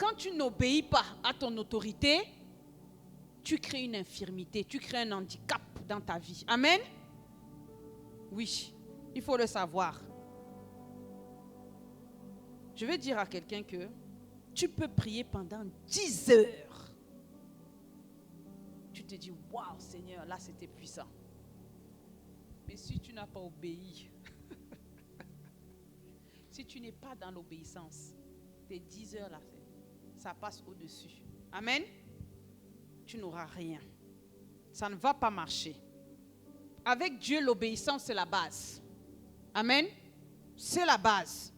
quand tu n'obéis pas à ton autorité, tu crées une infirmité, tu crées un handicap dans ta vie. Amen. Oui, il faut le savoir. Je vais dire à quelqu'un que tu peux prier pendant 10 heures. Tu te dis, waouh Seigneur, là c'était puissant. Mais si tu n'as pas obéi, si tu n'es pas dans l'obéissance, tes 10 heures là, ça passe au-dessus. Amen. Tu n'auras rien. Ça ne va pas marcher. Avec Dieu, l'obéissance, c'est la base. Amen. C'est la base.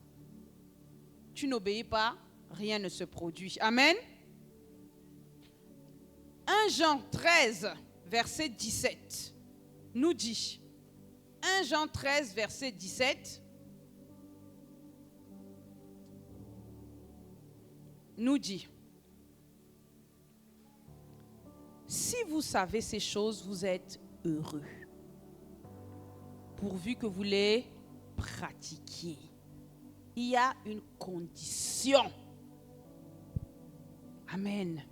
Tu n'obéis pas, rien ne se produit. Amen. 1 Jean 13, verset 17, nous dit, 1 Jean 13, verset 17, nous dit, si vous savez ces choses, vous êtes heureux, pourvu que vous les pratiquiez. Il y a une condition. Amen.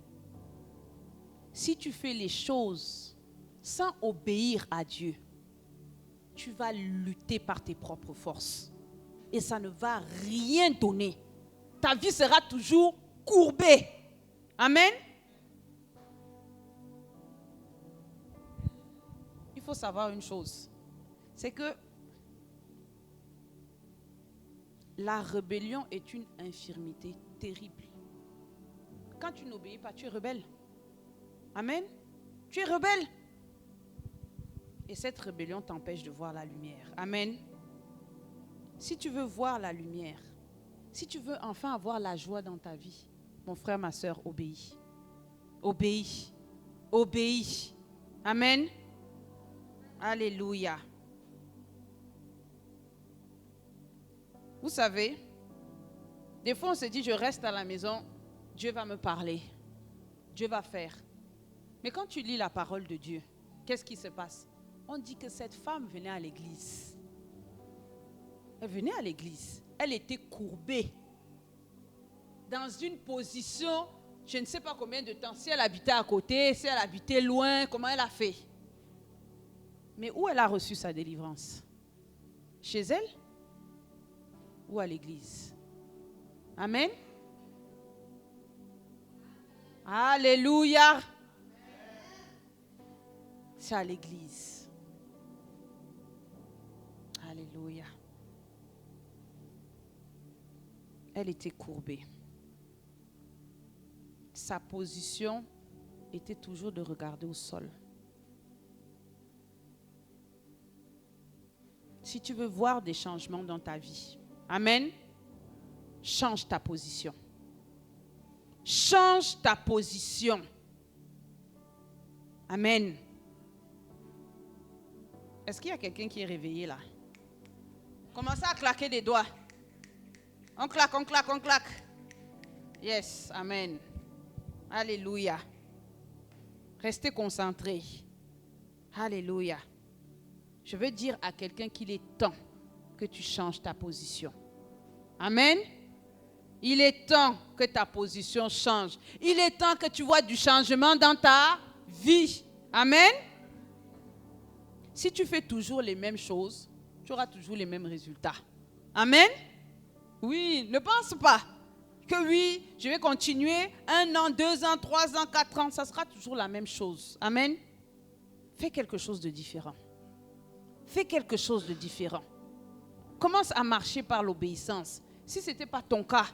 Si tu fais les choses sans obéir à Dieu, tu vas lutter par tes propres forces. Et ça ne va rien donner. Ta vie sera toujours courbée. Amen. Il faut savoir une chose. C'est que la rébellion est une infirmité terrible. Quand tu n'obéis pas, tu es rebelle. Amen. Tu es rebelle. Et cette rébellion t'empêche de voir la lumière. Amen. Si tu veux voir la lumière, si tu veux enfin avoir la joie dans ta vie, mon frère, ma soeur, obéis. Obéis. Obéis. Amen. Alléluia. Vous savez, des fois on se dit, je reste à la maison, Dieu va me parler, Dieu va faire. Mais quand tu lis la parole de Dieu, qu'est-ce qui se passe? On dit que cette femme venait à l'église. Elle venait à l'église. Elle était courbée. Dans une position, je ne sais pas combien de temps, si elle habitait à côté, si elle habitait loin, comment elle a fait. Mais où elle a reçu sa délivrance? Chez elle? Ou à l'église? Amen. Alléluia. C'est à l'église. Alléluia. Elle était courbée. Sa position était toujours de regarder au sol. Si tu veux voir des changements dans ta vie, amen, change ta position. Change ta position. Amen. Est-ce qu'il y a quelqu'un qui est réveillé là? Commencez à claquer des doigts. On claque, on claque, on claque. Yes, amen. Alléluia. Restez concentrés. Alléluia. Je veux dire à quelqu'un qu'il est temps que tu changes ta position. Amen. Il est temps que ta position change. Il est temps que tu vois du changement dans ta vie. Amen. Si tu fais toujours les mêmes choses, tu auras toujours les mêmes résultats. Amen. Oui, ne pense pas que oui, je vais continuer 1 an, 2 ans, 3 ans, 4 ans. Ça sera toujours la même chose. Amen. Fais quelque chose de différent. Fais quelque chose de différent. Commence à marcher par l'obéissance. Si ce n'était pas ton cas,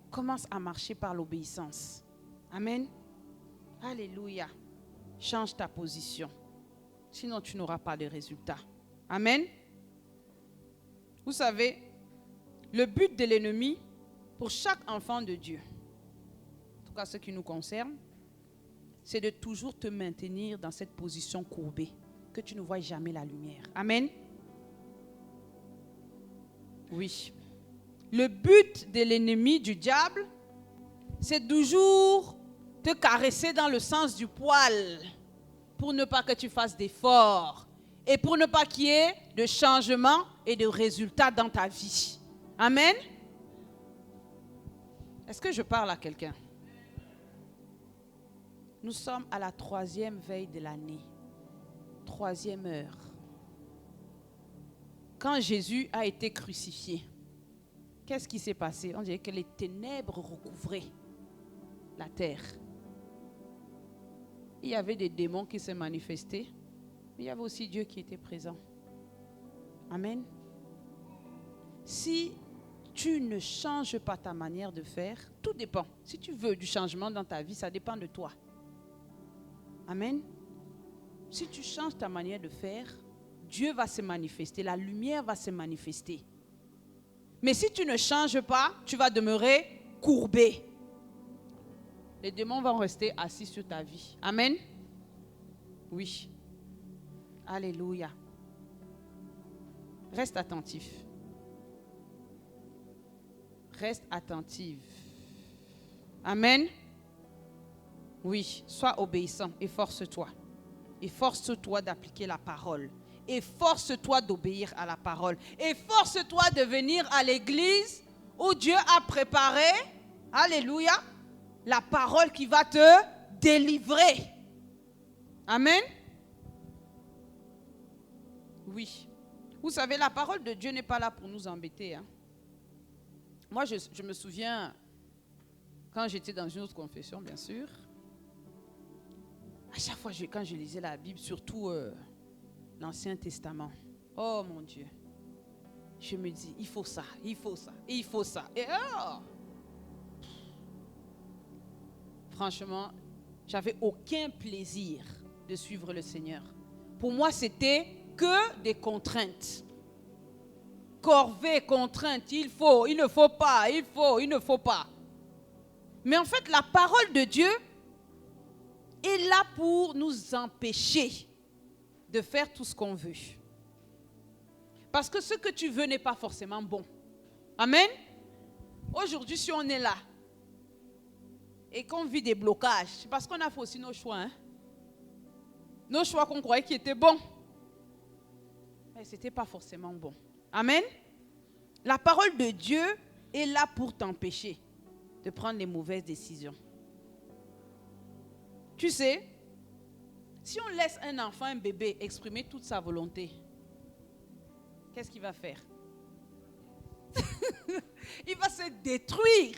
commence à marcher par l'obéissance. Amen. Alléluia. Change ta position. Sinon, tu n'auras pas de résultat. Amen. Vous savez, le but de l'ennemi pour chaque enfant de Dieu, en tout cas ce qui nous concerne, c'est de toujours te maintenir dans cette position courbée, que tu ne vois jamais la lumière. Amen. Oui. Le but de l'ennemi, du diable, c'est toujours te caresser dans le sens du poil pour ne pas que tu fasses d'efforts et pour ne pas qu'il y ait de changement et de résultats dans ta vie. Amen. Est-ce que je parle à quelqu'un? Nous sommes à la 3e veille de l'année. 3e heure. Quand Jésus a été crucifié, qu'est-ce qui s'est passé? On dirait que les ténèbres recouvraient la terre. Il y avait des démons qui se manifestaient, mais il y avait aussi Dieu qui était présent. Amen. Si tu ne changes pas ta manière de faire, tout dépend. Si tu veux du changement dans ta vie, ça dépend de toi. Amen. Si tu changes ta manière de faire, Dieu va se manifester, la lumière va se manifester. Mais si tu ne changes pas, tu vas demeurer courbé. Les démons vont rester assis sur ta vie. Amen. Oui. Alléluia. Reste attentif. Reste attentive. Amen. Oui, sois obéissant et force-toi. Et force-toi d'appliquer la parole. Et force-toi d'obéir à la parole. Et force-toi de venir à l'église où Dieu a préparé, alléluia, la parole qui va te délivrer. Amen. Oui. Vous savez, la parole de Dieu n'est pas là pour nous embêter. Hein. Moi, je me souviens, quand j'étais dans une autre confession, bien sûr, à chaque fois quand je lisais la Bible, surtout l'Ancien Testament, oh mon Dieu, je me dis, il faut ça, il faut ça, il faut ça. Et oh, franchement, j'avais aucun plaisir de suivre le Seigneur. Pour moi, c'était que des contraintes. Corvée, contrainte, il faut, il ne faut pas, il faut, il ne faut pas. Mais en fait, la parole de Dieu est là pour nous empêcher de faire tout ce qu'on veut. Parce que ce que tu veux n'est pas forcément bon. Amen. Aujourd'hui, si on est là et qu'on vit des blocages, c'est parce qu'on a fait aussi nos choix. Hein? Nos choix qu'on croyait qui étaient bons. Mais ce n'était pas forcément bon. Amen. La parole de Dieu est là pour t'empêcher de prendre les mauvaises décisions. Tu sais, si on laisse un enfant, un bébé, exprimer toute sa volonté, qu'est-ce qu'il va faire? Il va se détruire.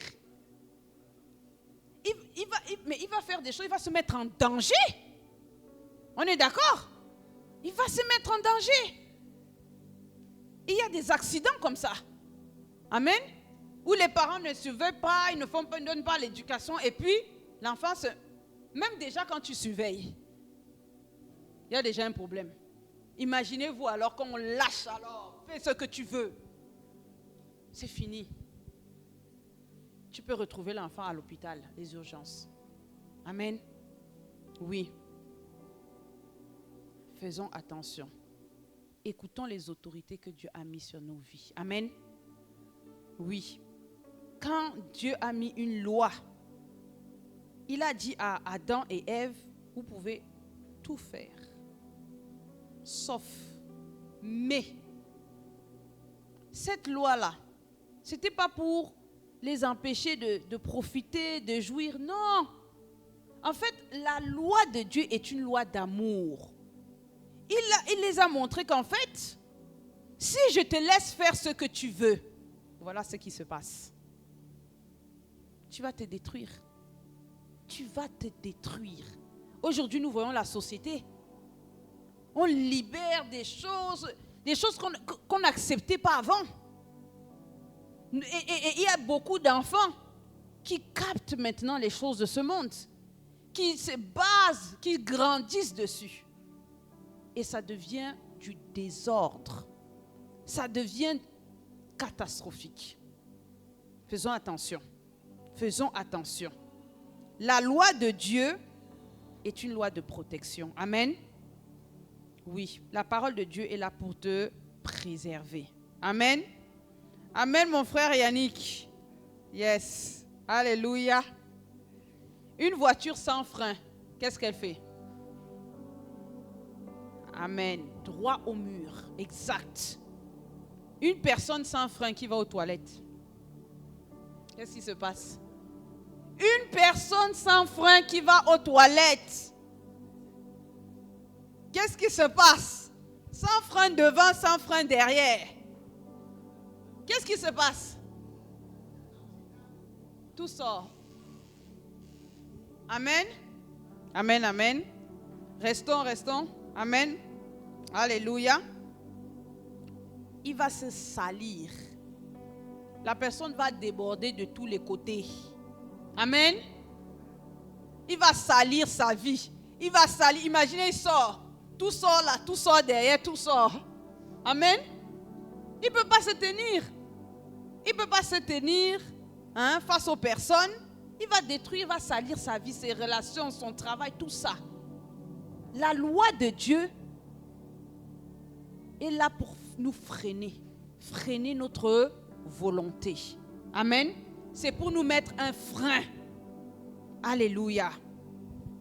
Mais il va faire des choses, il va se mettre en danger. On est d'accord? Il va se mettre en danger. Il y a des accidents comme ça. Amen. Où les parents ne surveillent pas, ils ne donnent pas l'éducation. Et puis, l'enfant, même déjà quand tu surveilles, il y a déjà un problème. Imaginez-vous alors qu'on lâche alors, fais ce que tu veux. C'est fini. Tu peux retrouver l'enfant à l'hôpital, les urgences. Amen. Oui. Faisons attention. Écoutons les autorités que Dieu a mises sur nos vies. Amen. Oui. Quand Dieu a mis une loi, il a dit à Adam et Ève, vous pouvez tout faire. Sauf, mais, cette loi-là, ce n'était pas pour les empêcher de profiter, de jouir. Non. En fait, la loi de Dieu est une loi d'amour. Il les a montré qu'en fait, si je te laisse faire ce que tu veux, voilà ce qui se passe. Tu vas te détruire. Tu vas te détruire. Aujourd'hui, nous voyons la société. On libère des choses qu'on n'acceptait pas avant. Et il y a beaucoup d'enfants qui captent maintenant les choses de ce monde, qui se basent, qui grandissent dessus. Et ça devient du désordre. Ça devient catastrophique. Faisons attention. Faisons attention. La loi de Dieu est une loi de protection. Amen. Oui, la parole de Dieu est là pour te préserver. Amen. Amen, mon frère Yannick. Yes. Alléluia. Une voiture sans frein, qu'est-ce qu'elle fait? Amen. Droit au mur. Exact. Une personne sans frein qui va aux toilettes, qu'est-ce qui se passe? Une personne sans frein qui va aux toilettes. Qu'est-ce qui se passe? Sans frein devant, sans frein derrière. Qu'est-ce qui se passe? Tout sort. Amen. Amen, amen. Restons. Amen. Alléluia. Il va se salir. La personne va déborder de tous les côtés. Amen. Il va salir sa vie. Il va salir. Imaginez, il sort. Tout sort là, tout sort derrière, tout sort. Amen. Il ne peut pas se tenir. Il ne peut pas se tenir face aux personnes. Il va détruire, il va salir sa vie, ses relations, son travail, tout ça. La loi de Dieu est là pour nous freiner notre volonté. Amen. C'est pour nous mettre un frein. Alléluia.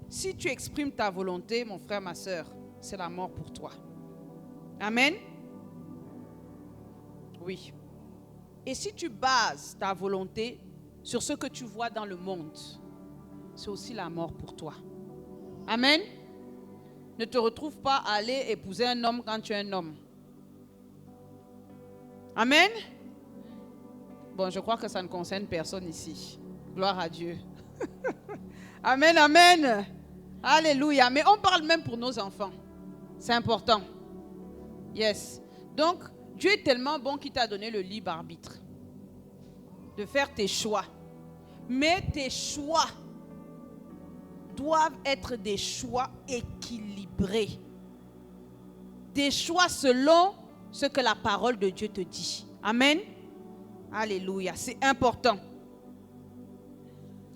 Si tu exprimes ta volonté, mon frère, ma soeur, c'est la mort pour toi. Amen. Oui. Et si tu bases ta volonté sur ce que tu vois dans le monde, c'est aussi la mort pour toi. Amen. Ne te retrouve pas à aller épouser un homme quand tu es un homme. Amen. Bon, je crois que ça ne concerne personne ici. Gloire à Dieu. Amen, amen. Alléluia. Mais on parle même pour nos enfants. C'est important. Yes. Donc, Dieu est tellement bon qu'il t'a donné le libre arbitre de faire tes choix. Mais tes choix doivent être des choix équilibrés. Des choix selon ce que la parole de Dieu te dit. Amen. Alléluia. C'est important.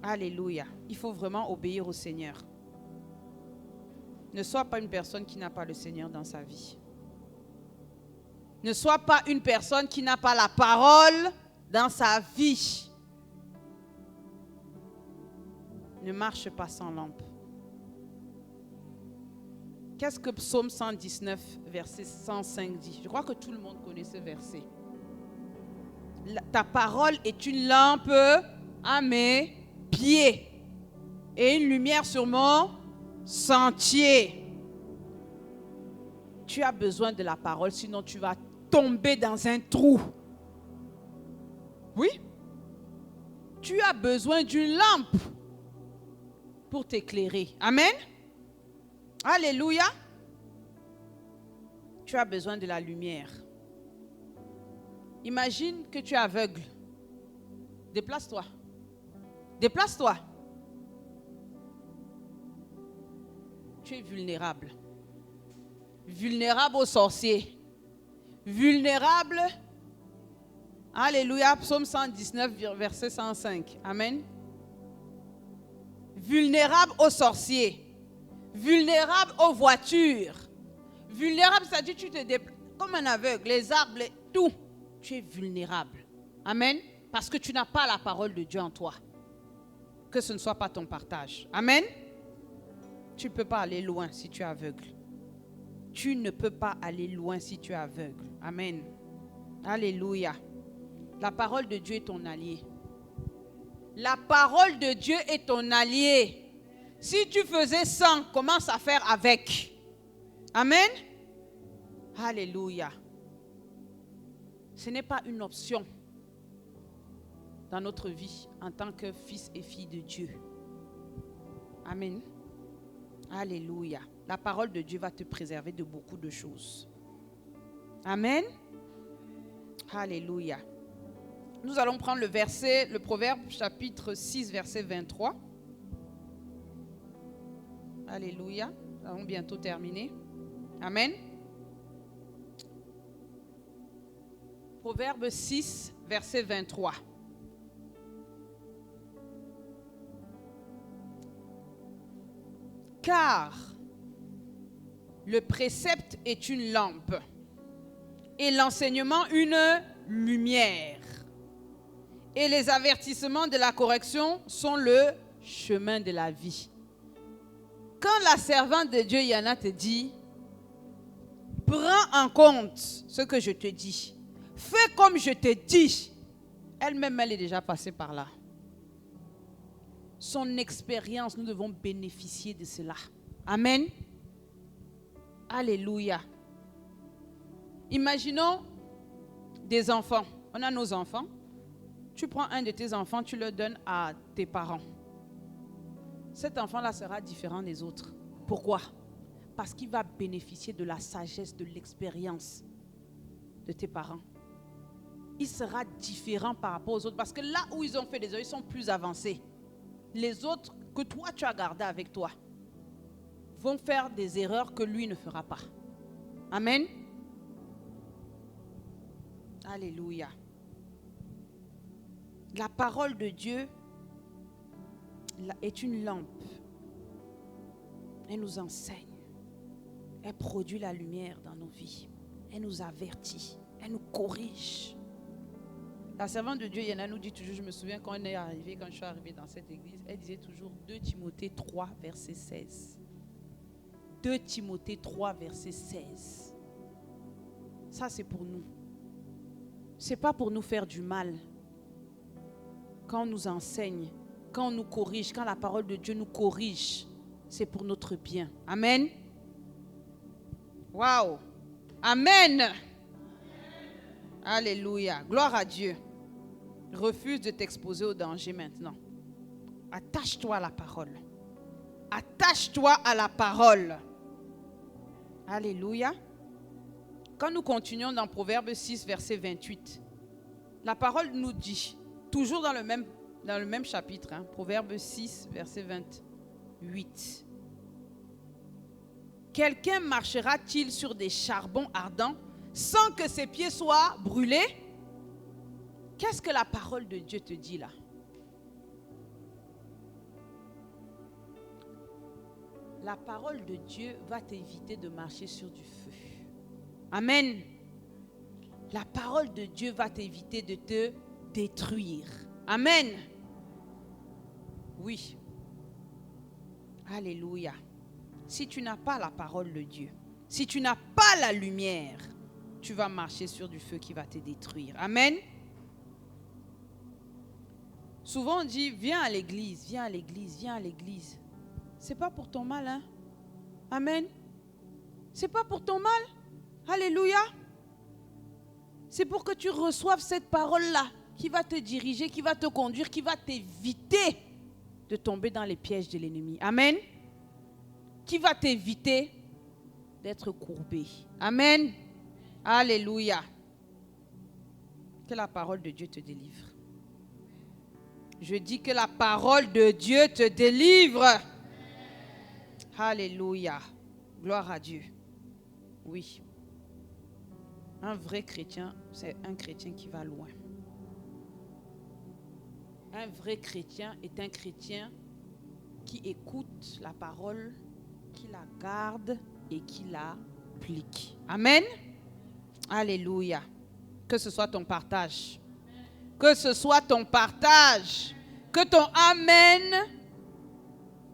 Alléluia. Il faut vraiment obéir au Seigneur. Ne sois pas une personne qui n'a pas le Seigneur dans sa vie. Ne sois pas une personne qui n'a pas la parole dans sa vie. Ne marche pas sans lampe. Qu'est-ce que Psaume 119, verset 105 dit? Je crois que tout le monde connaît ce verset. Ta parole est une lampe à mes pieds et une lumière sur mon sentier. Tu as besoin de la parole, sinon tu vas tomber dans un trou. Oui. Tu as besoin d'une lampe pour t'éclairer. Amen. Alléluia. Tu as besoin de la lumière. Imagine que tu es aveugle. Déplace-toi. Déplace-toi. Tu es vulnérable. Vulnérable aux sorciers. Vulnérable. Alléluia. Psaume 119, verset 105. Amen. Vulnérable aux sorciers. Vulnérable aux voitures. Vulnérable, c'est-à-dire tu te déplaces comme un aveugle. Les arbres, tout. Tu es vulnérable. Amen. Parce que tu n'as pas la parole de Dieu en toi. Que ce ne soit pas ton partage. Amen. Tu ne peux pas aller loin si tu es aveugle. Tu ne peux pas aller loin si tu es aveugle. Amen. Alléluia. La parole de Dieu est ton allié. La parole de Dieu est ton allié. Si tu faisais sans, commence à faire avec. Amen. Alléluia. Ce n'est pas une option dans notre vie en tant que fils et fille de Dieu. Amen. Alléluia. La parole de Dieu va te préserver de beaucoup de choses. Amen. Alléluia. Nous allons prendre le Proverbe chapitre 6, verset 23. Alléluia. Nous allons bientôt terminer. Amen. Proverbe 6, verset 23. Car le précepte est une lampe et l'enseignement une lumière. Et les avertissements de la correction sont le chemin de la vie. Quand la servante de Dieu, Yana, te dit, prends en compte ce que je te dis. Fais comme je te dis. Elle-même, elle est déjà passée par là. son expérience, nous devons bénéficier de cela. Amen. Alléluia. Imaginons des enfants. On a nos enfants. Tu prends un de tes enfants, tu le donnes à tes parents. Cet enfant-là sera différent des autres. Pourquoi? Parce qu'il va bénéficier de la sagesse, de l'expérience de tes parents. Il sera différent par rapport aux autres. Parce que là où ils ont fait des erreurs, ils sont plus avancés. Les autres que toi tu as gardés avec toi vont faire des erreurs que lui ne fera pas. Amen. Alléluia. La parole de Dieu est une lampe. Elle nous enseigne. Elle produit la lumière dans nos vies. Elle nous avertit. Elle nous corrige. La servante de Dieu, Yana, nous dit toujours, je me souviens quand je suis arrivée dans cette église, elle disait toujours 2 Timothée 3, verset 16. 2 Timothée 3, verset 16. Ça, c'est pour nous. Ce n'est pas pour nous faire du mal. Quand on nous enseigne, quand on nous corrige, quand la parole de Dieu nous corrige, c'est pour notre bien. Amen. Waouh. Amen. Alléluia. Gloire à Dieu. Refuse de t'exposer au danger maintenant. Attache-toi à la parole. Attache-toi à la parole. Alléluia. Quand nous continuons dans Proverbe 6, verset 28, la parole nous dit, toujours dans le même chapitre, Proverbe 6, verset 28. Quelqu'un marchera-t-il sur des charbons ardents sans que ses pieds soient brûlés? Qu'est-ce que la parole de Dieu te dit là? La parole de Dieu va t'éviter de marcher sur du feu. Amen. La parole de Dieu va t'éviter de te détruire. Amen. Oui. Alléluia. Si tu n'as pas la parole de Dieu, si tu n'as pas la lumière, tu vas marcher sur du feu qui va te détruire. Amen. Souvent on dit, viens à l'église, viens à l'église, viens à l'église. C'est pas pour ton mal, hein? Amen. C'est pas pour ton mal. Alléluia. C'est pour que tu reçoives cette parole-là qui va te diriger, qui va te conduire, qui va t'éviter de tomber dans les pièges de l'ennemi. Amen. Qui va t'éviter d'être courbé. Amen. Alléluia. Que la parole de Dieu te délivre. Je dis que la parole de Dieu te délivre. Alléluia. Gloire à Dieu. Oui. Un vrai chrétien, c'est un chrétien qui va loin. Un vrai chrétien est un chrétien qui écoute la parole, qui la garde et qui l'applique. Amen. Alléluia. Que ce soit ton partage. Que ce soit ton partage. Que ton Amen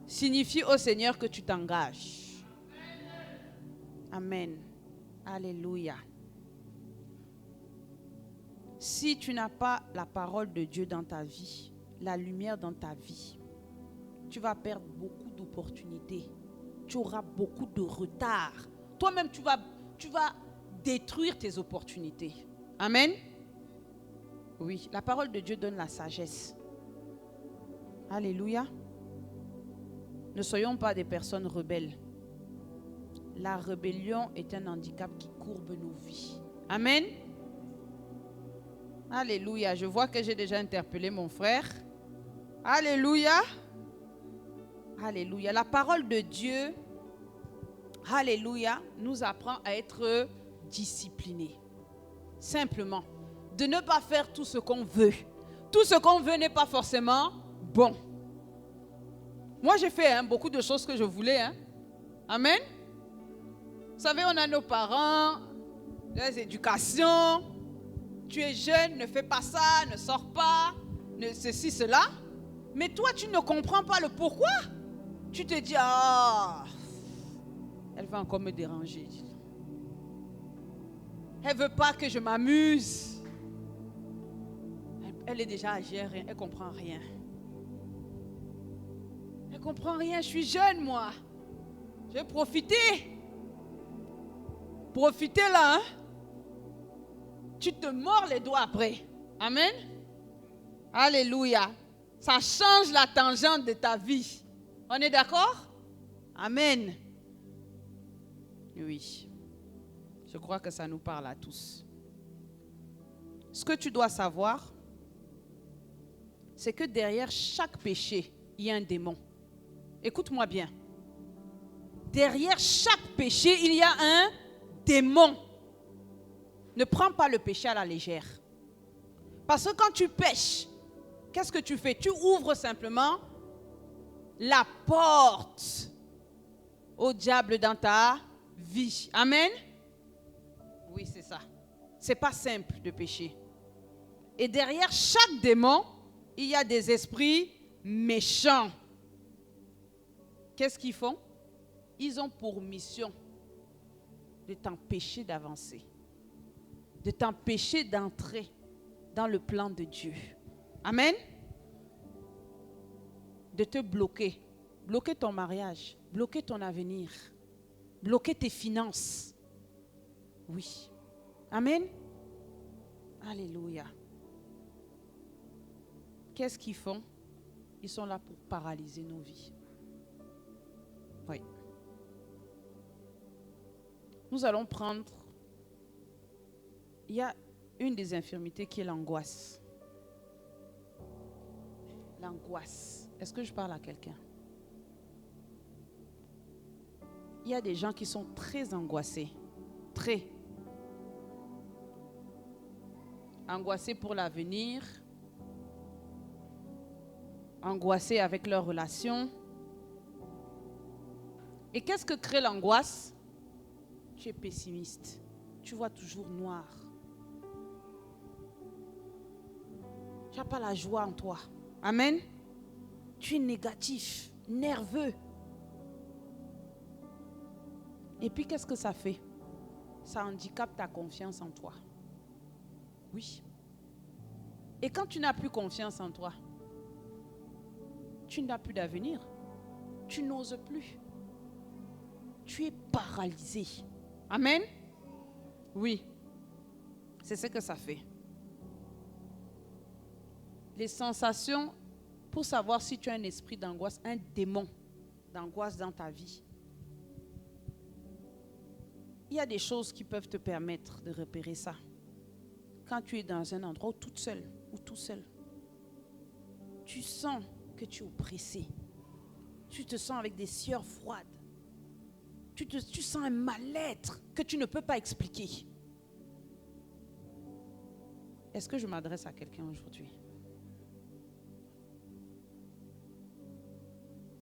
signifie au Seigneur que tu t'engages. Amen. Alléluia. Si tu n'as pas la parole de Dieu dans ta vie, la lumière dans ta vie, tu vas perdre beaucoup d'opportunités. Tu auras beaucoup de retard. Toi-même, tu vas détruire tes opportunités. Amen. Oui, la parole de Dieu donne la sagesse. Alléluia. Ne soyons pas des personnes rebelles. La rébellion est un handicap qui courbe nos vies. Amen. Alléluia. Je vois que j'ai déjà interpellé mon frère. Alléluia. Alléluia. La parole de Dieu, alléluia, nous apprend à être disciplinés. Simplement. De ne pas faire tout ce qu'on veut. Tout ce qu'on veut n'est pas forcément bon. Moi, j'ai fait beaucoup de choses que je voulais. Amen. Vous savez, on a nos parents, les éducations. Tu es jeune, ne fais pas ça, ne sors pas, ceci, cela. Mais toi, tu ne comprends pas le pourquoi. Tu te dis, elle va encore me déranger. Elle ne veut pas que je m'amuse. Elle est déjà âgée, elle ne comprend rien. ne comprends rien, je suis jeune moi. Je vais profiter. Profiter là, hein? Tu te mords les doigts après. Amen. Alléluia. Ça change la tangente de ta vie. On est d'accord? Amen. Oui. Je crois que ça nous parle à tous. Ce que tu dois savoir, c'est que derrière chaque péché, il y a un démon. Écoute-moi bien. Derrière chaque péché, il y a un démon. Ne prends pas le péché à la légère. Parce que quand tu pèches, qu'est-ce que tu fais? Tu ouvres simplement la porte au diable dans ta vie. Amen? Oui, c'est ça. C'est pas simple de pécher. Et derrière chaque démon, il y a des esprits méchants. Qu'est-ce qu'ils font? Ils ont pour mission de t'empêcher d'avancer, de t'empêcher d'entrer dans le plan de Dieu. Amen. De te bloquer. Bloquer ton mariage, bloquer ton avenir, bloquer tes finances. Oui. Amen. Alléluia. Qu'est-ce qu'ils font? Ils sont là pour paralyser nos vies. Oui. Nous allons prendre... Il y a une des infirmités qui est l'angoisse. L'angoisse. Est-ce que je parle à quelqu'un? Il y a des gens qui sont très angoissés. Très. Angoissés pour l'avenir. Angoissés avec leurs relations. Et qu'est-ce que crée l'angoisse? Tu es pessimiste. Tu vois toujours noir. Tu n'as pas la joie en toi. Amen. Tu es négatif, nerveux. Et puis qu'est-ce que ça fait? Ça handicape ta confiance en toi. Oui. Et quand tu n'as plus confiance en toi, tu n'as plus d'avenir. Tu n'oses plus. Tu es paralysé. Amen. Oui. C'est ce que ça fait. Les sensations, pour savoir si tu as un esprit d'angoisse, un démon d'angoisse dans ta vie. Il y a des choses qui peuvent te permettre de repérer ça. Quand tu es dans un endroit où toute seule ou tout seul, tu sens que tu es oppressé. Tu te sens avec des sueurs froides. Tu sens un mal-être que tu ne peux pas expliquer. Est-ce que je m'adresse à quelqu'un aujourd'hui?